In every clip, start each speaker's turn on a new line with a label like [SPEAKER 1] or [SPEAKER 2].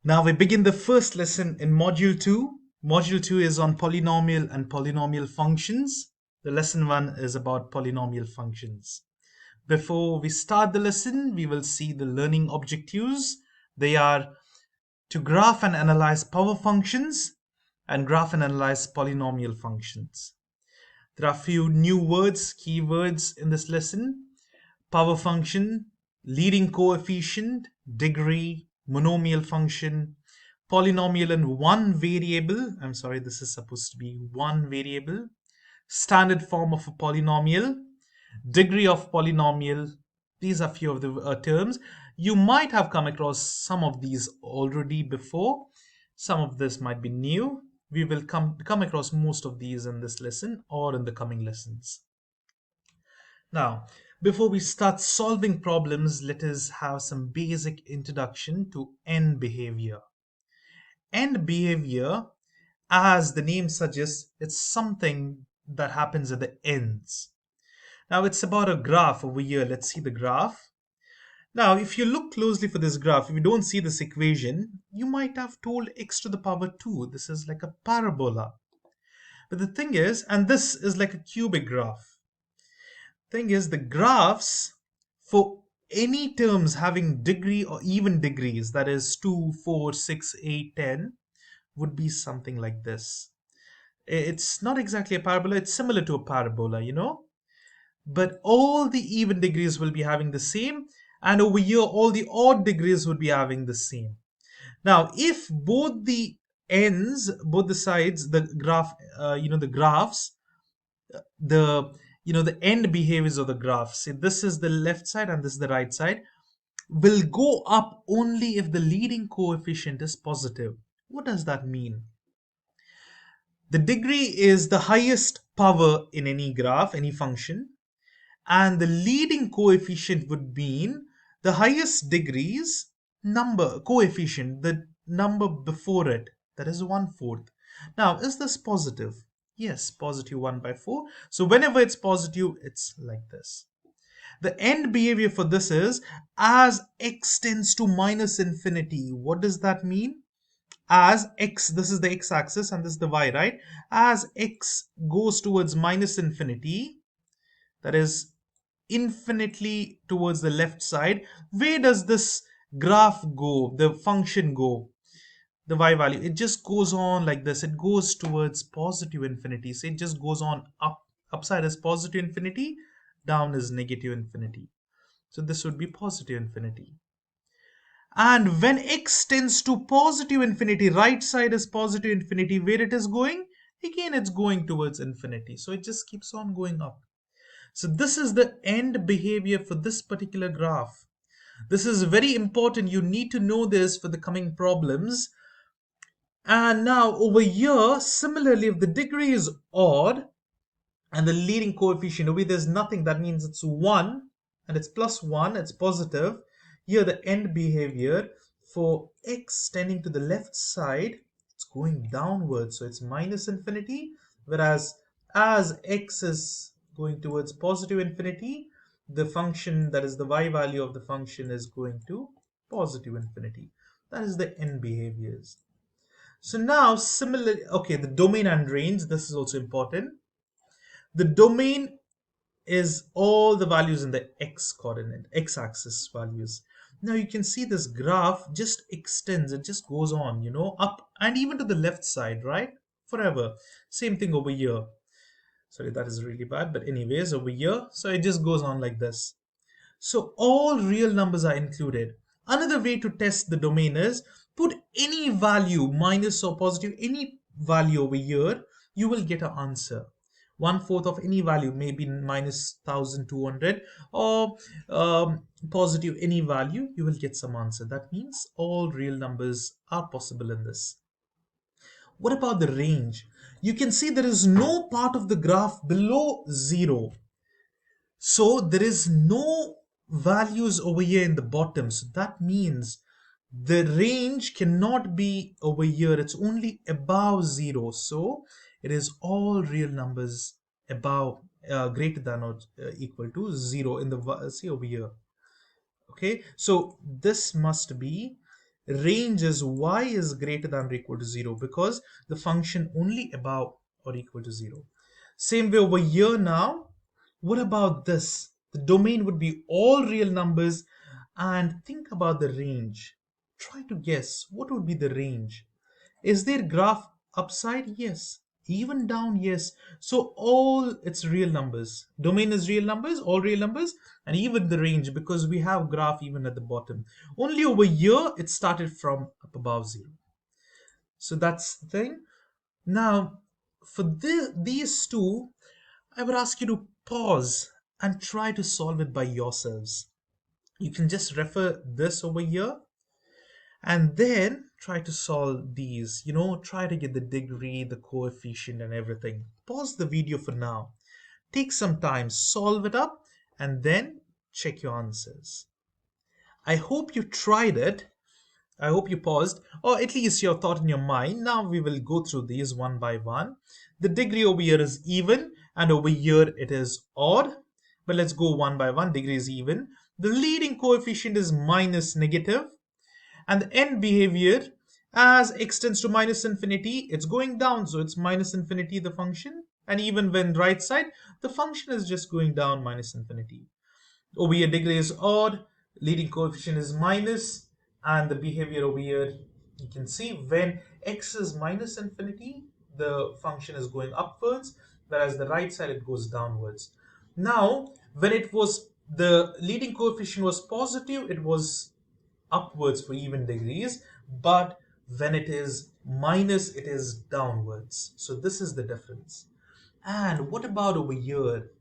[SPEAKER 1] Now we begin the first lesson in Module 2. Module 2 is on polynomial and polynomial functions. The lesson 1 is about polynomial functions. Before we start the lesson, we will see the learning objectives. They are to graph and analyze power functions and graph and analyze polynomial functions. There are a few new words, keywords in this lesson. Power function, leading coefficient, degree, monomial function, polynomial in one variable. I'm sorry, this is supposed to be one variable. Standard form of a polynomial, degree of polynomial. These are few of the terms. You might have come across some of these already before. Some of this might be new. We will come across most of these in this lesson or in the coming lessons. Now, before we start solving problems, let us have some basic introduction to end behavior. End behavior, as the name suggests, it's something that happens at the ends. Now, it's about a graph over here. Let's see the graph. Now, if you look closely for this graph, if you don't see this equation, you might have told x to the power 2. This is like a parabola. But the thing is, and this is like a cubic graph. Thing is, the graphs for any terms having degree or even degrees, that is 2, 4, 6, 8, 10, would be something like this. It's not exactly a parabola, it's similar to a parabola, but all the even degrees will be having the same, and over here all the odd degrees would be having the same. Now, if both the ends, both the sides, the graph, the graphs, the end behaviors of the graph, say this is the left side and this is the right side, will go up only if the leading coefficient is positive. What does that mean? The degree is the highest power in any graph, any function, and the leading coefficient would mean the highest degrees number coefficient, the number before it, that is 1/4. Now, is this positive? Yes, positive 1/4. So whenever it's positive, it's like this. The end behavior for this is as x tends to minus infinity. What does that mean? As x, this is the x-axis and this is the y, right? As x goes towards minus infinity, that is infinitely towards the left side, where does this graph go, the function go, the y value? It just goes on like this. It goes towards positive infinity. So it just goes on up. Upside is positive infinity, down is negative infinity. So this would be positive infinity. And when x tends to positive infinity, right side is positive infinity, where it is going? Again, it's going towards infinity. So it just keeps on going up. So this is the end behavior for this particular graph. This is very important. You need to know this for the coming problems. And now over here, similarly, if the degree is odd and the leading coefficient over here, there's nothing, that means it's 1 and it's plus 1, it's positive. Here the end behavior for x tending to the left side, it's going downwards, so it's minus infinity, whereas as x is going towards positive infinity, the function, that is the y value of the function, is going to positive infinity. That is the end behaviors. So now similarly, okay, the domain and range, this is also important. The domain is all the values in the x coordinate, x-axis values. Now you can see this graph just extends, it just goes on, up and even to the left side, right? Forever. Same thing over here. Sorry, that is really bad, but anyways, over here, so it just goes on like this. So all real numbers are included. Another way to test the domain is put any value, minus or positive, any value over here, you will get an answer. 1/4 of any value, maybe minus 1200, or positive any value, you will get some answer. That means all real numbers are possible in this. What about the range? You can see there is no part of the graph below 0. So there is no values over here in the bottom. So that means the range cannot be over here. It's only above 0. So it is all real numbers above, greater than or equal to 0 in the, see over here. Okay, so this must be range is y is greater than or equal to 0 because the function only above or equal to 0. Same way over here now. What about this? The domain would be all real numbers, and think about the range. Try to guess what would be the range. Is there graph upside? Yes. Even down? Yes. So all its real numbers. Domain is real numbers, all real numbers, and even the range because we have graph even at the bottom. Only over here it started from up above 0. So that's the thing. Now, for these two, I would ask you to pause and try to solve it by yourselves. You can just refer this over here and then try to solve these. Try to get the degree, the coefficient, and everything. Pause the video for now. Take some time, solve it up, and then check your answers. I hope you tried it. I hope you paused, or at least your thought in your mind. Now we will go through these one by one. The degree over here is even, and over here it is odd. But let's go one by one. Degree is even. The leading coefficient is minus negative, and the end behavior as x tends to minus infinity, it's going down, so it's minus infinity the function. And even when right side, the function is just going down minus infinity. Over here degree is odd, leading coefficient is minus, and the behavior over here, you can see when x is minus infinity, the function is going upwards, whereas the right side it goes downwards. Now, when it was the leading coefficient was positive, it was upwards for even degrees, but when it is minus, it is downwards. So this is the difference. And what about over here?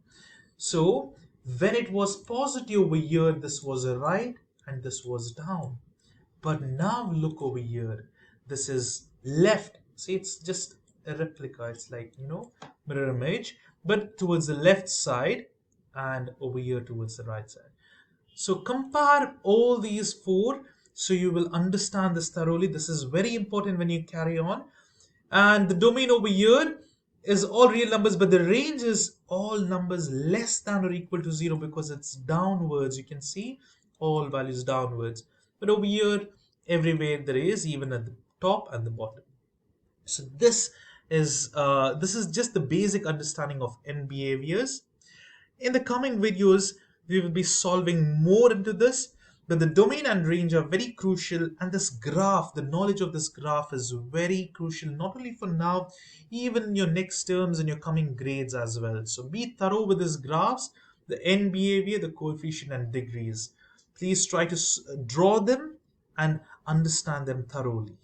[SPEAKER 1] So when it was positive over here, this was a right and this was down. But now look over here. This is left. See, it's just a replica. It's like, mirror image, but towards the left side and over here towards the right side. So compare all these four so you will understand this thoroughly. This is very important when you carry on. And the domain over here is all real numbers, but the range is all numbers less than or equal to 0 because it's downwards. You can see all values downwards. But over here, everywhere there is, even at the top and the bottom. So this is just the basic understanding of n behaviors. In the coming videos, we will be solving more into this, but the domain and range are very crucial, and this graph, the knowledge of this graph is very crucial, not only for now, even in your next terms and your coming grades as well. So be thorough with these graphs, the n behavior, the coefficient and degrees. Please try to draw them and understand them thoroughly.